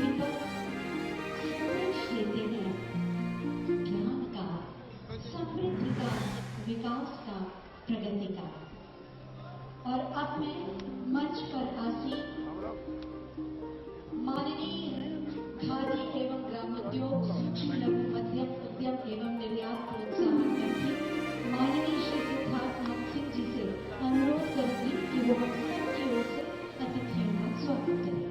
पृथ्वी पर संदेश देते हैं ज्ञान का, समृद्धि का, विकास का, प्रगति का। और अब मैं मंच पर आसीन माननीय खादी एवं ग्रामोद्योग, सूक्ष्म लघु मध्यम उद्यम एवं निर्यात प्रोत्साहन मंत्री माननीय श्री सिद्धार्थनाथ सिंह जी से अनुरोध करूंगी कि वो हम सबकी ओर से अतिथियों का स्वागत करें।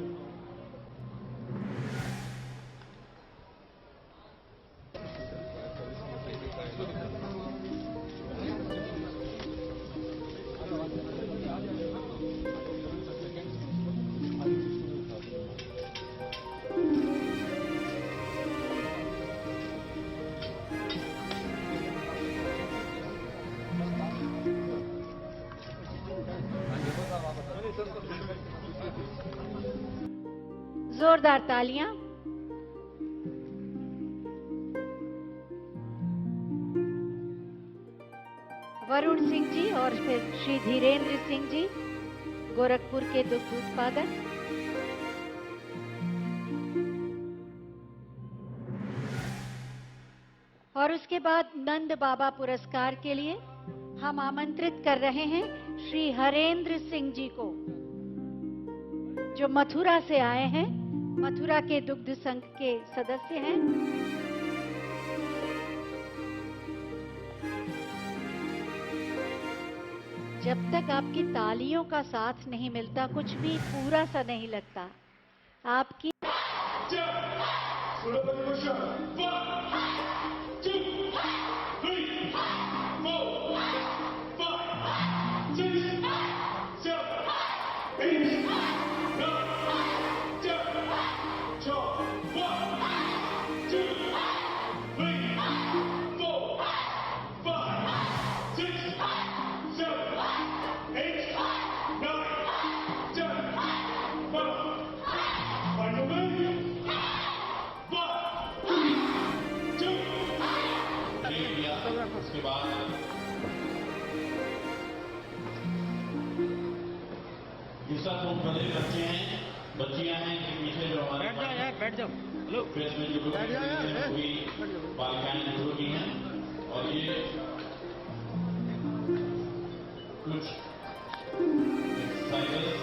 जोरदार तालियां। वरुण सिंह जी और फिर श्री धीरेन्द्र सिंह जी, गोरखपुर के दुग्ध उत्पादक। और उसके बाद नंद बाबा पुरस्कार के लिए हम आमंत्रित कर रहे हैं श्री हरेंद्र सिंह जी को, जो मथुरा से आए हैं, मथुरा के दुग्ध संघ के सदस्य हैं। जब तक आपकी तालियों का साथ नहीं मिलता, कुछ भी पूरा सा नहीं लगता। आपकी उसके बाद ये सब तो बड़े बच्चे हैं, बच्चियां हैं कि पीछे जो हमारे बैठ जाओ प्रेस में जो बालिकाएं शुरू की हैं। और ये कुछ एक्सरसाइजेस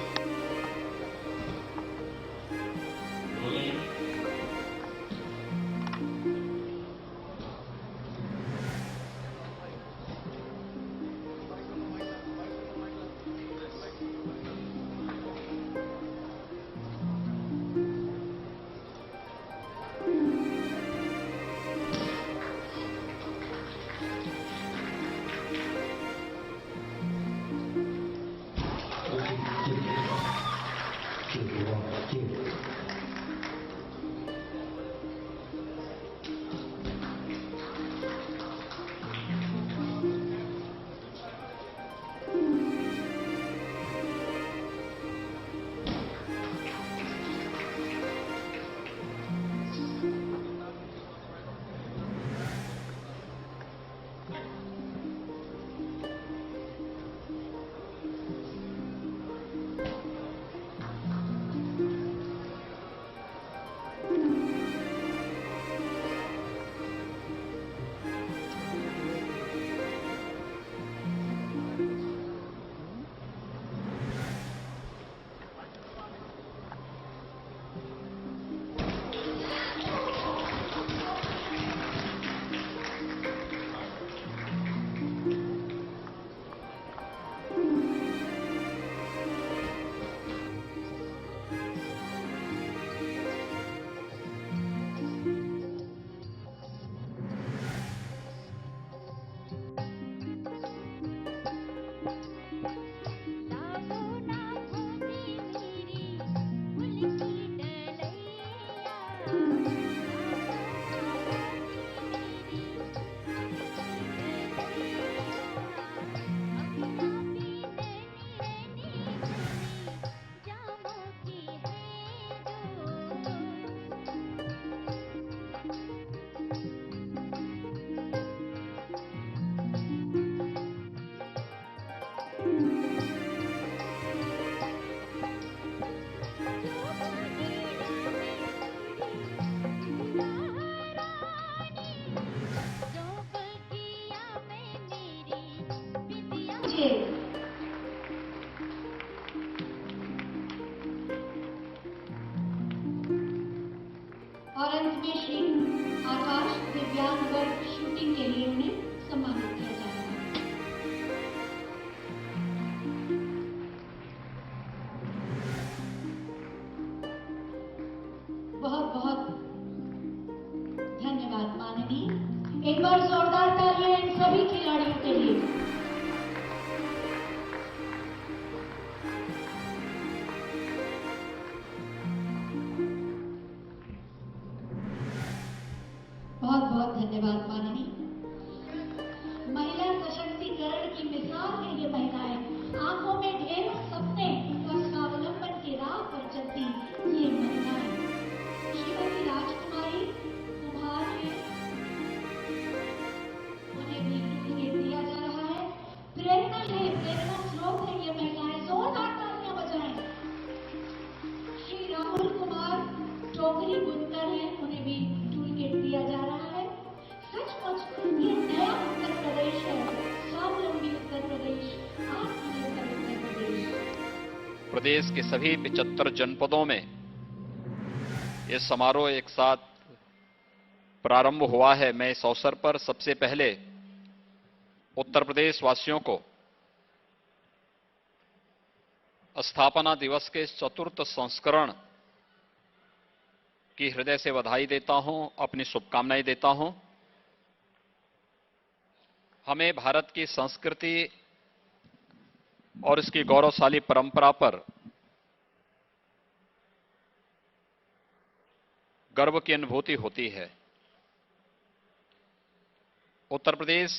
सम्मानित किया जा रहा है। बहुत बहुत धन्यवाद माननीय। एक बार जोरदार तालियां इन सभी खिलाड़ियों के लिए। बहुत बहुत धन्यवाद माननीय। महिला सशक्तिकरण की मिसाल है ये महिलाएं। आंखों में ढेरों सपने और स्वावलंबन की राह पर चलती ये महिलाएं। श्रीमती राजकुमारी कुमार है, उन्हें भी टूलकिट दिया जा रहा है। प्रेरणा है, प्रेरणा स्रोत है ये महिलाएं। जोरदार तालियां बजाएं। श्री राहुल कुमार टोकरी बुनकर हैं, उन्हें भी टूलकिट दिया जा रहा है। सचमुच ये नया उत्तर प्रदेश है, स्वावलंबी उत्तर प्रदेश, आत्मनिर्भर उत्तर प्रदेश। प्रदेश के सभी 75 जनपदों में ये समारोह एक साथ प्रारंभ हुआ है। मैं इस अवसर पर सबसे पहले उत्तर प्रदेश वासियों को स्थापना दिवस के चतुर्थ संस्करण की हृदय से बधाई देता हूं, अपनी शुभकामनाएं देता हूं। हमें भारत की संस्कृति और इसकी गौरवशाली परंपरा पर गर्व की अनुभूति होती है। उत्तर प्रदेश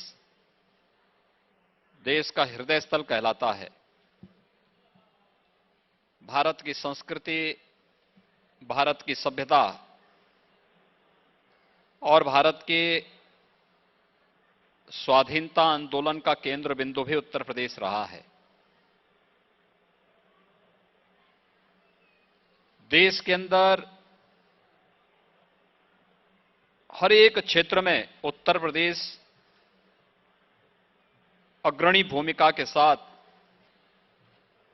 देश का हृदय स्थल कहलाता है। भारत की संस्कृति, भारत की सभ्यता और भारत के स्वाधीनता आंदोलन का केंद्र बिंदु भी उत्तर प्रदेश रहा है। देश के अंदर हर एक क्षेत्र में उत्तर प्रदेश अग्रणी भूमिका के साथ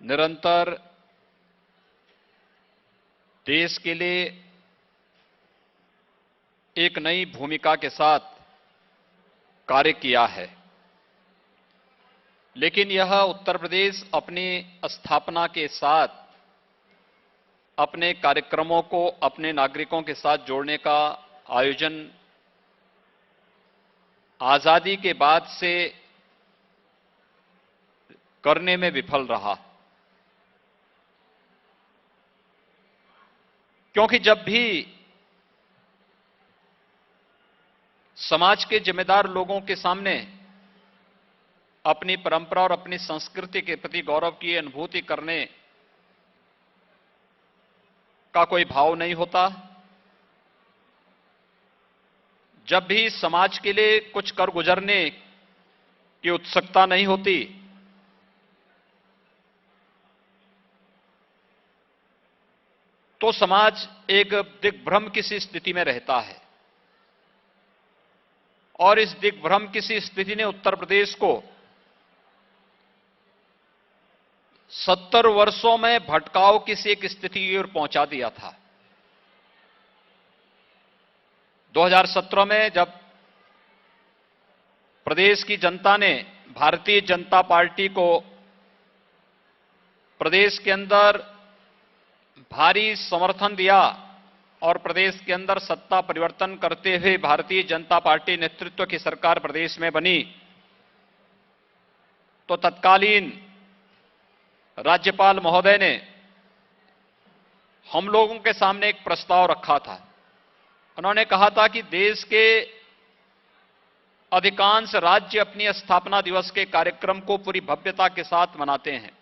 निरंतर देश के लिए एक नई भूमिका के साथ कार्य किया है। लेकिन यह उत्तर प्रदेश अपनी स्थापना के साथ अपने कार्यक्रमों को अपने नागरिकों के साथ जोड़ने का आयोजन आजादी के बाद से करने में विफल रहा। क्योंकि जब भी समाज के जिम्मेदार लोगों के सामने अपनी परंपरा और अपनी संस्कृति के प्रति गौरव की अनुभूति करने का कोई भाव नहीं होता, जब भी समाज के लिए कुछ कर गुजरने की उत्सुकता नहीं होती, तो समाज एक दिग्भ्रम की सी स्थिति में रहता है। और इस दिग्भ्रम की सी स्थिति ने उत्तर प्रदेश को 70 वर्षों में भटकाव की सी एक स्थिति की ओर पहुंचा दिया था। 2017 में जब प्रदेश की जनता ने भारतीय जनता पार्टी को प्रदेश के अंदर भारी समर्थन दिया और प्रदेश के अंदर सत्ता परिवर्तन करते हुए भारतीय जनता पार्टी नेतृत्व की सरकार प्रदेश में बनी, तो तत्कालीन राज्यपाल महोदय ने हम लोगों के सामने एक प्रस्ताव रखा था। उन्होंने कहा था कि देश के अधिकांश राज्य अपनी स्थापना दिवस के कार्यक्रम को पूरी भव्यता के साथ मनाते हैं।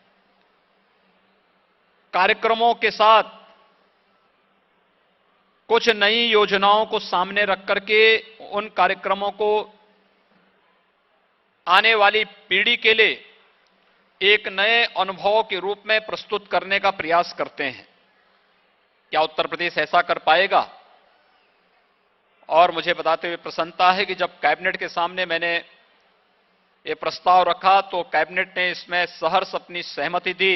कार्यक्रमों के साथ कुछ नई योजनाओं को सामने रख करके उन कार्यक्रमों को आने वाली पीढ़ी के लिए एक नए अनुभव के रूप में प्रस्तुत करने का प्रयास करते हैं। क्या उत्तर प्रदेश ऐसा कर पाएगा? और मुझे बताते हुए प्रसन्नता है कि जब कैबिनेट के सामने मैंने ये प्रस्ताव रखा तो कैबिनेट ने इसमें सहर्ष अपनी सहमति दी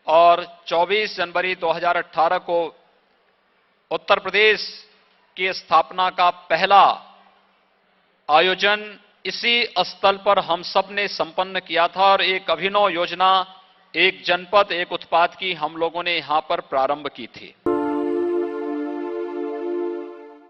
और 24 जनवरी 2018 को उत्तर प्रदेश की स्थापना का पहला आयोजन इसी स्थल पर हम सब ने संपन्न किया था और एक अभिनव योजना, एक जनपद एक उत्पाद की हम लोगों ने यहां पर प्रारंभ की थी।